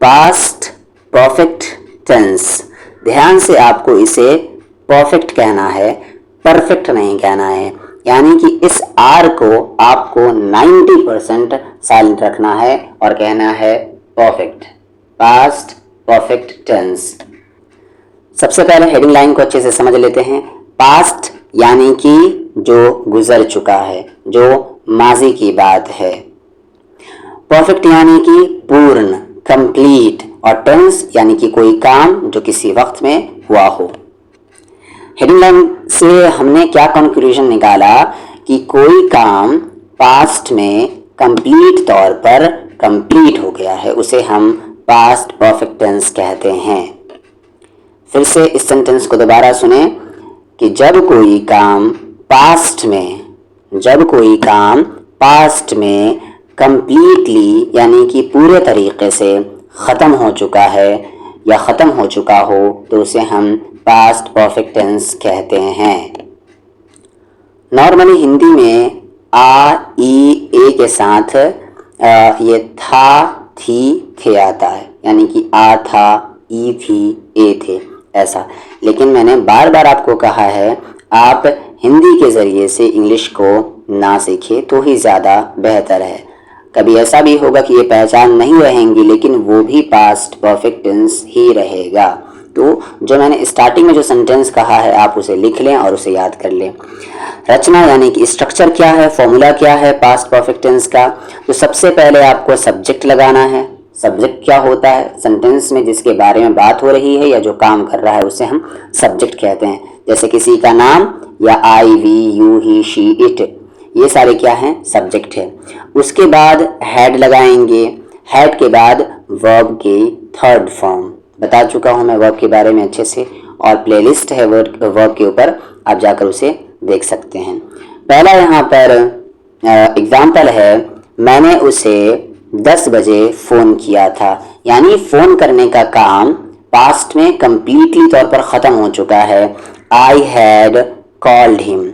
Past perfect tense, ध्यान से आपको इसे परफेक्ट कहना है, परफेक्ट नहीं कहना है। यानी कि इस आर को आपको 90% साइलेंट रखना है और कहना है परफेक्ट, पास्ट परफेक्ट टेंस। सबसे पहले हेडिंग लाइन को अच्छे से समझ लेते हैं। पास्ट यानी कि जो गुजर चुका है, जो माजी की बात है। परफेक्ट यानी कि पूर्ण, कंप्लीट, और टेंस यानी कि कोई काम जो किसी वक्त में हुआ हो। हेडिंग लाइन से हमने क्या कंक्लूजन निकाला कि कोई काम पास्ट में कंप्लीट तौर पर कंप्लीट हो गया है, उसे हम पास्ट परफेक्ट टेंस कहते हैं। फिर से इस सेंटेंस को दोबारा सुने कि जब कोई काम पास्ट में कंप्लीटली यानी कि पूरे तरीके से ख़त्म हो चुका है या ख़त्म हो चुका हो तो उसे हम पास्ट परफेक्ट टेंस कहते हैं। नॉर्मली हिंदी में आ, ई, ए के साथ ये था, थी, थे आता है, यानी कि आ था, ई थी, ए थे, ऐसा। लेकिन मैंने बार बार आपको कहा है आप हिंदी के ज़रिए से इंग्लिश को ना सीखें तो ही ज़्यादा बेहतर है। कभी ऐसा भी होगा कि ये पहचान नहीं रहेंगी, लेकिन वो भी पास्ट परफेक्ट टेंस ही रहेगा। तो जो मैंने स्टार्टिंग में जो सेंटेंस कहा है आप उसे लिख लें और उसे याद कर लें। रचना यानी कि स्ट्रक्चर क्या है, फॉर्मूला क्या है पास्ट परफेक्ट टेंस का। तो सबसे पहले आपको सब्जेक्ट लगाना है। सब्जेक्ट क्या होता है? सेंटेंस में जिसके बारे में बात हो रही है या जो काम कर रहा है उसे हम सब्जेक्ट कहते हैं। जैसे किसी का नाम या I, we, you, he, she, it, ये सारे क्या हैं? सब्जेक्ट है। उसके बाद हेड लगाएंगे। हेड के बाद वर्ब की थर्ड फॉर्म, बता चुका हूँ मैं वर्ब के बारे में अच्छे से, और प्लेलिस्ट है वर्ब के ऊपर, आप जाकर उसे देख सकते हैं। पहला यहाँ पर एग्जाम्पल है, मैंने उसे 10 बजे फ़ोन किया था। यानी फ़ोन करने का काम पास्ट में कंप्लीटली तौर पर ख़त्म हो चुका है। आई हैड कॉल्ड हिम,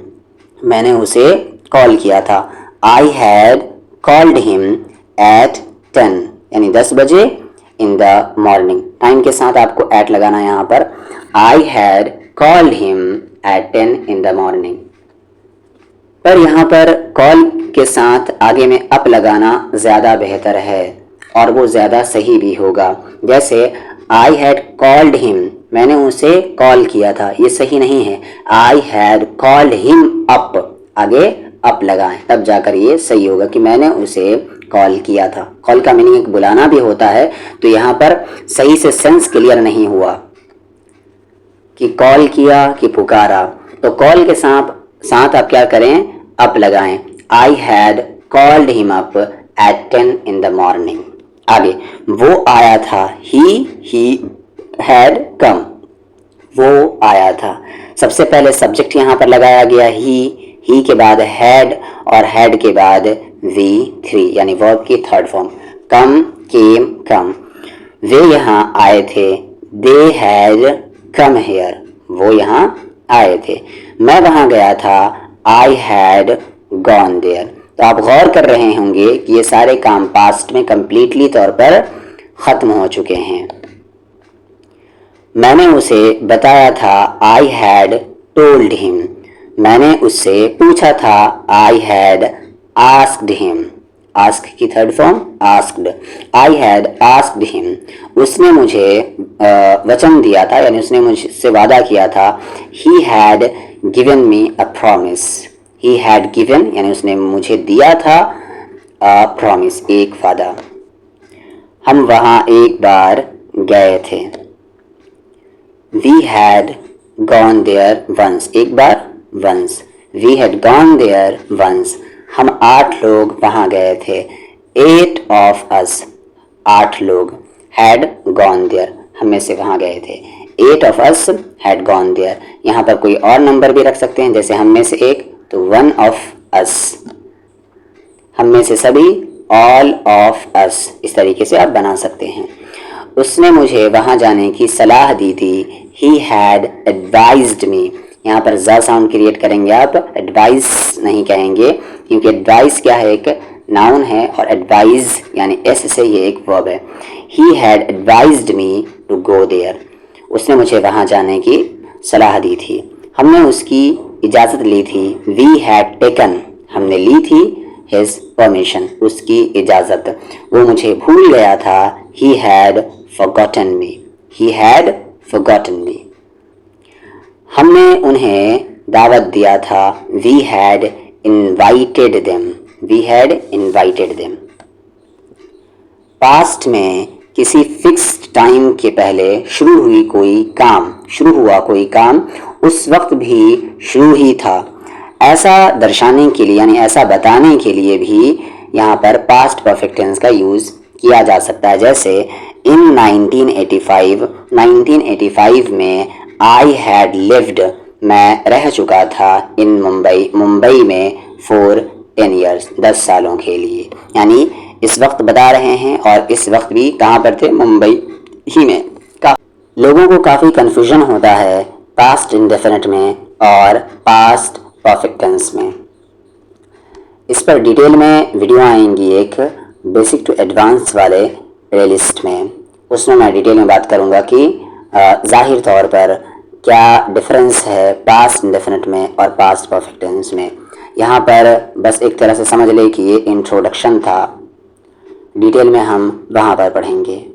मैंने उसे कॉल किया था। I had called him at 10, यानी 10 बजे इन द मॉर्निंग। टाइम के साथ आपको एट लगाना है यहाँ पर। I had called him at 10 in the morning. पर यहाँ पर कॉल के साथ आगे में अप लगाना ज़्यादा बेहतर है और वो ज़्यादा सही भी होगा। जैसे आई हैड कॉल्ड हिम, मैंने उसे कॉल किया था, ये सही नहीं है। I had called him up, आगे अप लगाएं, तब जाकर ये सही होगा कि मैंने उसे कॉल किया था। कॉल का मीनिंग एक बुलाना भी होता है, तो यहाँ पर सही से सेंस क्लियर नहीं हुआ कि कॉल किया कि पुकारा। तो कॉल के साथ आप क्या करें? अप लगाएं। I had called him up at 10 in the morning. आगे वो आया था, ही हैड कम, वो आया था। सबसे पहले सब्जेक्ट यहाँ पर लगाया गया ही के बाद हैड और हैड के बाद V3 यानी वर्ब की थर्ड फॉर्म। कम, केम, कम, वे यहाँ आए थे। दे हैड कम हेयर, वो यहाँ आए थे। मैं वहाँ गया था। I had gone there. तो आप गौर कर रहे होंगे कि ये सारे काम पास्ट में कंप्लीटली तौर पर ख़त्म हो चुके हैं। मैंने उसे बताया था। आई हैड टोल्ड हिम, मैंने उससे पूछा था। I had asked him, ask की third form asked. I had asked him, उसने मुझे वचन दिया था, यानी उसने मुझसे वादा किया था। He had given me a promise, he had given यानी उसने मुझे दिया था अ प्रॉमिस, एक वादा। हम वहाँ एक बार गए थे। We had gone there once, एक बार once. We had gone there once, हम 8 लोग वहाँ गए थे। 8 ऑफ अस, 8 लोग। हैड गॉन देयर, हम में से वहाँ गए थे। 8 of us had gone there. यहाँ पर कोई और नंबर भी रख सकते हैं, जैसे हम में से एक, तो 1 ऑफ अस, हम में से सभी, ऑल ऑफ अस, इस तरीके से आप बना सकते हैं। उसने मुझे वहाँ जाने की सलाह दी थी। ही हैड एडवाइज्ड मी, यहाँ पर ज़ा साउंड क्रिएट करेंगे आप, एडवाइस नहीं कहेंगे, क्योंकि एडवाइस क्या है? एक नाउन है और एडवाइज यानी एस से ये एक वर्ब है। He had advised me to go there, उसने मुझे वहाँ जाने की सलाह दी थी। हमने उसकी इजाज़त ली थी। वी हैड टेकन, हमने ली थी हिज परमिशन, उसकी इजाज़त। वो मुझे भूल गया था। He had forgotten me, he had forgotten me. हमने उन्हें दावत दिया था। We had invited them, we had invited them. Past में किसी फिक्स्ड टाइम के पहले शुरू हुआ कोई काम उस वक्त भी शुरू ही था। ऐसा दर्शाने के लिए यानी ऐसा बताने के लिए भी यहाँ पर पास्ट परफेक्ट टेंस का यूज़ किया जा सकता है। जैसे इन 1985 में आई हैड लिव्ड, मैं रह चुका था इन मुंबई में फॉर 10 ईयर्स, 10 सालों के लिए। यानी इस वक्त बता रहे हैं और इस वक्त भी कहाँ पर थे, मुंबई ही में। लोगों को काफ़ी कन्फ्यूजन होता है पास्ट इंडेफिनिट में और पास्ट परफेक्ट टेंस में। इस पर डिटेल में वीडियो आएंगी एक बेसिक टू एडवांस वाले प्लेलिस्ट में, उसमें मैं डिटेल में बात करूँगा कि ज़ाहिर तौर पर क्या डिफरेंस है पास्ट इंडेफिनिट में और पास्ट परफेक्ट टेंस में। यहाँ पर बस एक तरह से समझ ले कि ये इंट्रोडक्शन था, डिटेल में हम वहाँ पर पढ़ेंगे।